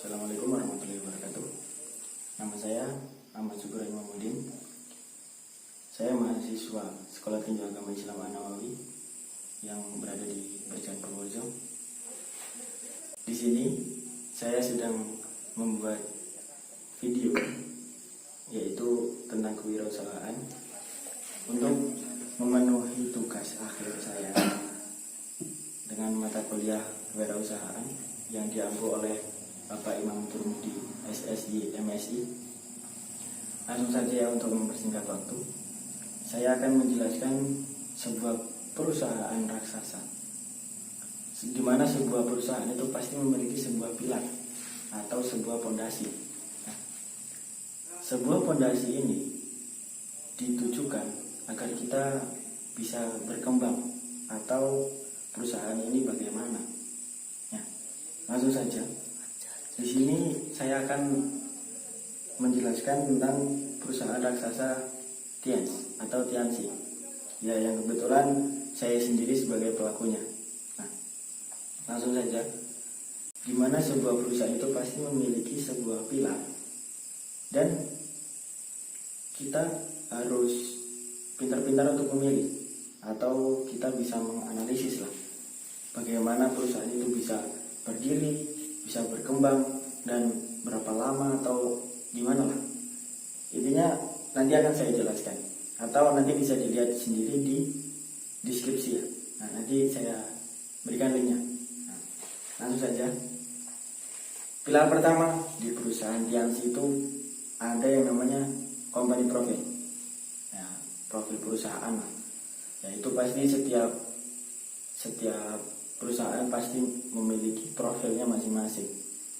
Assalamualaikum warahmatullahi wabarakatuh. Nama saya Ahmad Syukur Imamuddin. Saya mahasiswa Sekolah Tinjau Agama Islam An-Nawawi yang berada di Berjan Purworejo. Di sini saya sedang membuat video yaitu tentang kewirausahaan untuk memenuhi tugas akhir saya dengan mata kuliah kewirausahaan yang diampu oleh Bapak Imam Turmudi SSI MSI. Langsung saja untuk mempersingkat waktu, saya akan menjelaskan sebuah perusahaan raksasa, di mana sebuah perusahaan itu pasti memiliki sebuah pilar atau sebuah pondasi. Nah, sebuah pondasi ini ditujukan agar kita bisa berkembang atau perusahaan ini bagaimana. Nah, langsung saja. Di sini saya akan menjelaskan tentang perusahaan raksasa Tians atau Tianxi, ya, yang kebetulan saya sendiri sebagai pelakunya. Nah, langsung saja. Di mana sebuah perusahaan itu pasti memiliki sebuah pilar dan kita harus pintar-pintar untuk memilih atau kita bisa menganalisis lah bagaimana perusahaan itu bisa berdiri, bisa berkembang, dan berapa lama atau gimana lah. Intinya nanti akan saya jelaskan atau nanti bisa dilihat sendiri di deskripsi ya. Nah, nanti saya berikan linknya. Nah, langsung saja. Pilar pertama di perusahaan Tianxi itu ada yang namanya company profile. Nah, profil perusahaan lah. Ya, itu pasti setiap perusahaan pasti memiliki profilnya masing-masing.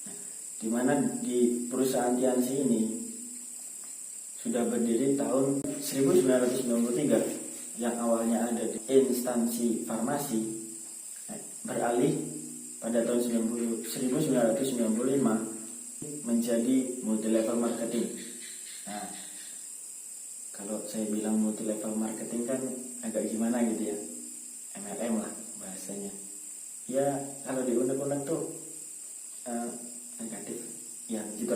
Nah, di mana di perusahaan Tianxi ini sudah berdiri tahun 1993 yang awalnya ada di instansi farmasi, beralih pada tahun 1995 menjadi multi level marketing. Nah, kalau saya bilang multi level marketing kan agak gimana gitu ya, MLM lah bahasanya. Ya, kalau di unek-unek tuh negatif, ya gitu.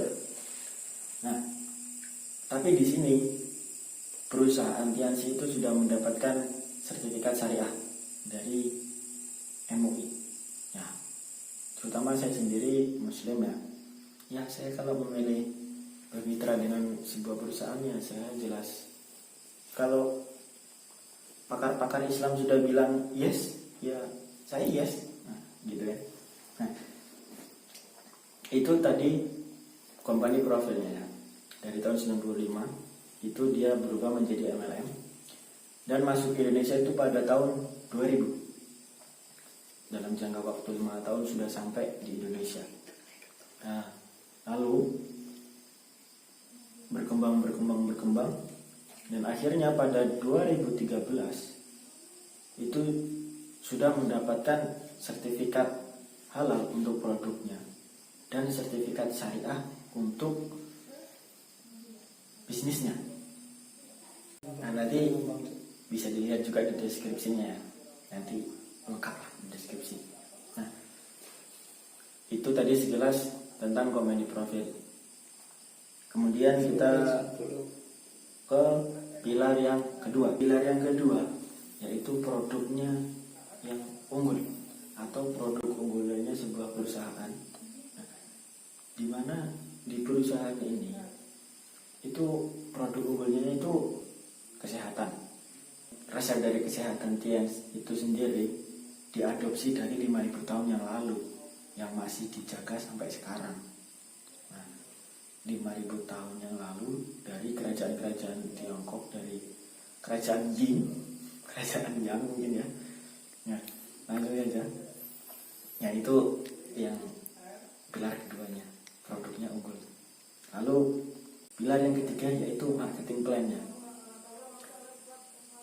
Nah, tapi di sini perusahaan Tianxi itu sudah mendapatkan sertifikat syariah dari MUI. Ya, terutama saya sendiri Muslim ya. Ya, saya kalau memilih bermitra dengan sebuah perusahaan ya saya jelas. Kalau pakar-pakar Islam sudah bilang yes, ya saya yes. Nah, gitu ya. Nah, itu tadi company profilnya ya. Dari tahun 95 itu dia berubah menjadi MLM dan masuk ke Indonesia itu pada tahun 2000. Dalam jangka waktu 5 tahun sudah sampai di Indonesia. Nah, lalu berkembang dan akhirnya pada 2013 itu sudah mendapatkan sertifikat halal untuk produknya dan sertifikat syariah untuk bisnisnya. Nah, nanti bisa dilihat juga di deskripsinya ya. Nanti lengkap lah di deskripsi. Nah, itu tadi sekilas tentang company profile. Kemudian kita ke pilar yang kedua. Pilar yang kedua yaitu produknya yang unggul atau produk unggulannya sebuah perusahaan. Nah, di mana di perusahaan ini itu produk unggulnya itu kesehatan. Resep dari kesehatan Tians itu sendiri diadopsi dari 5.000 tahun yang lalu yang masih dijaga sampai sekarang. Nah, 5.000 tahun yang lalu dari kerajaan-kerajaan Tiongkok, dari kerajaan Yin, kerajaan Yang mungkin ya. Nah, langsung aja. Ya, itu yang pilar keduanya, produknya unggul. Lalu pilar yang ketiga yaitu marketing plan-nya.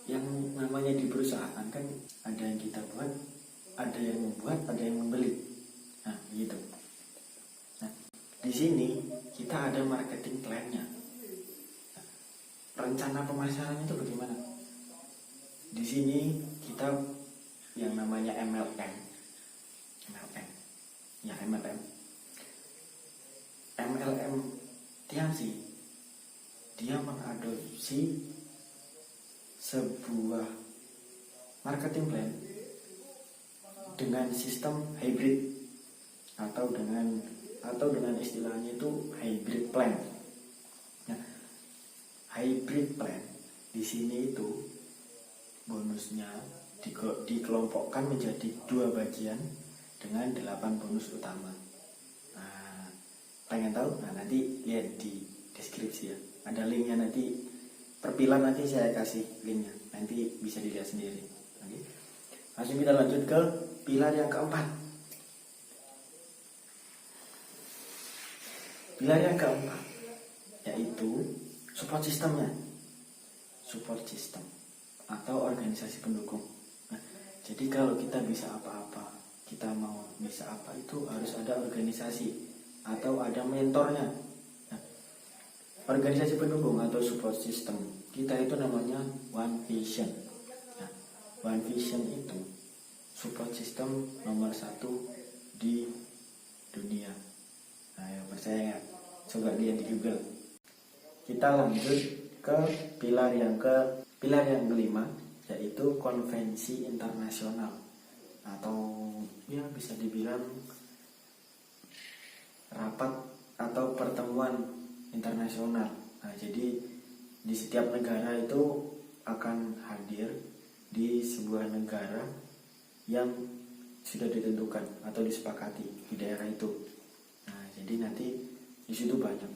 Yang namanya di perusahaan kan ada yang kita buat, ada yang membuat, ada yang membeli. Nah, begitu. Nah, di sini kita ada marketing plan-nya. Nah, rencana pemasaran itu bagaimana? Di sini kita yang namanya MLM. Ya, MLM. Tianxi dia mengadopsi sebuah marketing plan dengan sistem hybrid atau dengan istilahnya itu hybrid plan. Nah, hybrid plan di sini itu bonusnya dikelompokkan menjadi 2 bagian dengan 8 bonus utama. Nah, pengen tahu? Nah, nanti lihat di deskripsi ya. Ada linknya nanti, per pilar nanti saya kasih linknya. Nanti bisa dilihat sendiri. Oke. Langsung kita lanjut ke pilar yang keempat. Pilar yang keempat yaitu support systemnya. Support system atau organisasi pendukung. Nah, jadi kalau kita bisa apa-apa, kita mau bisa apa, itu harus ada organisasi atau ada mentornya. Nah, organisasi pendukung atau support system kita itu namanya One Vision. Nah, One Vision itu support system nomor 1 di dunia. Nah, ya percaya, coba lihat di Google. Kita lanjut ke pilar yang kelima, yaitu konvensi internasional atau ya bisa dibilang rapat atau pertemuan internasional. Nah, jadi di setiap negara itu akan hadir di sebuah negara yang sudah ditentukan atau disepakati di daerah itu. Nah, jadi nanti di situ banyak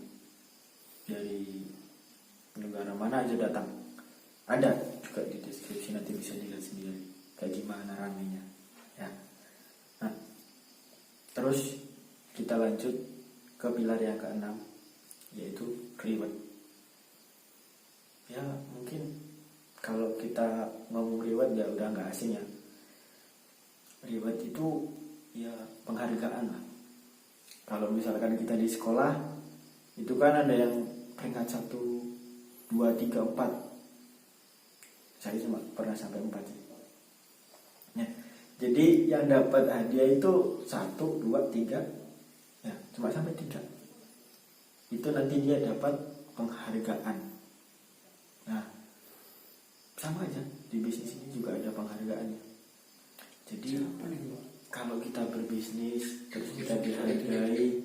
dari negara mana aja datang. Ada juga di deskripsi, nanti bisa dilihat sendiri kayak gimana ramenya ya. Nah, terus kita lanjut ke pilar yang keenam, yaitu reward. Ya mungkin kalau kita ngomong reward ya udah nggak asing ya. Reward itu ya penghargaan lah. Kalau misalkan kita di sekolah itu kan ada yang peringkat 1, 2, 3, 4. Saya cuma pernah sampai 4 sih. Nah, jadi yang dapat hadiah itu 1, 2, 3, ya cuma sampai 3. Itu nanti dia dapat penghargaan. Nah, sama aja di bisnis ini juga ada penghargaannya. Jadi kalau kita berbisnis terus kita dihargai,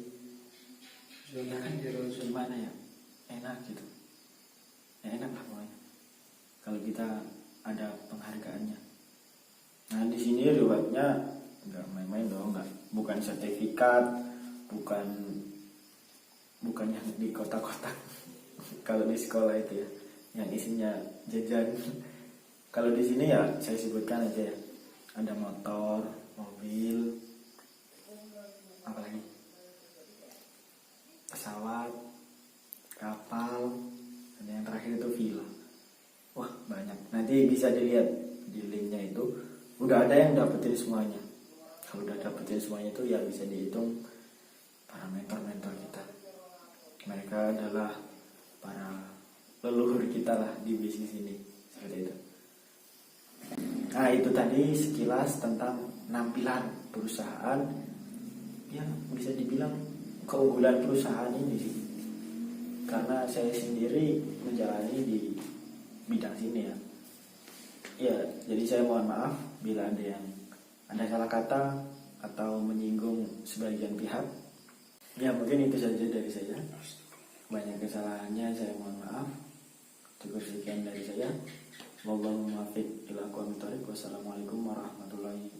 ya kan gimana ya, enak gitu ya, enak lah pokoknya kalau kita ada penghargaannya. Nah, di sini rewardnya nggak main-main dong, bukan sertifikat, bukan yang di kotak-kotak kalau di sekolah itu ya, yang isinya jajan. Kalau di sini ya saya sebutkan aja ya, ada motor, mobil, apalagi pesawat, kapal, dan yang terakhir itu villa. Wah banyak, nanti bisa dilihat di linknya itu. Udah ada yang dapetin semuanya. Kalau udah dapetin semuanya itu ya bisa dihitung para mentor-mentor kita. Mereka adalah para leluhur kita lah di bisnis ini, seperti itu. Nah, itu tadi sekilas tentang 6 pilar perusahaan. Ya bisa dibilang keunggulan perusahaan ini sih, karena saya sendiri menjalani di bidang sini ya. Ya, jadi saya mohon maaf bila ada salah kata atau menyinggung sebagian pihak. Ya mungkin itu saja dari saya. Banyak kesalahannya saya mohon maaf. Cukup sekian dari saya. Wallahul muwaffiq ila aqwamit thoriq. Wassalamualaikum warahmatullahi wabarakatuh.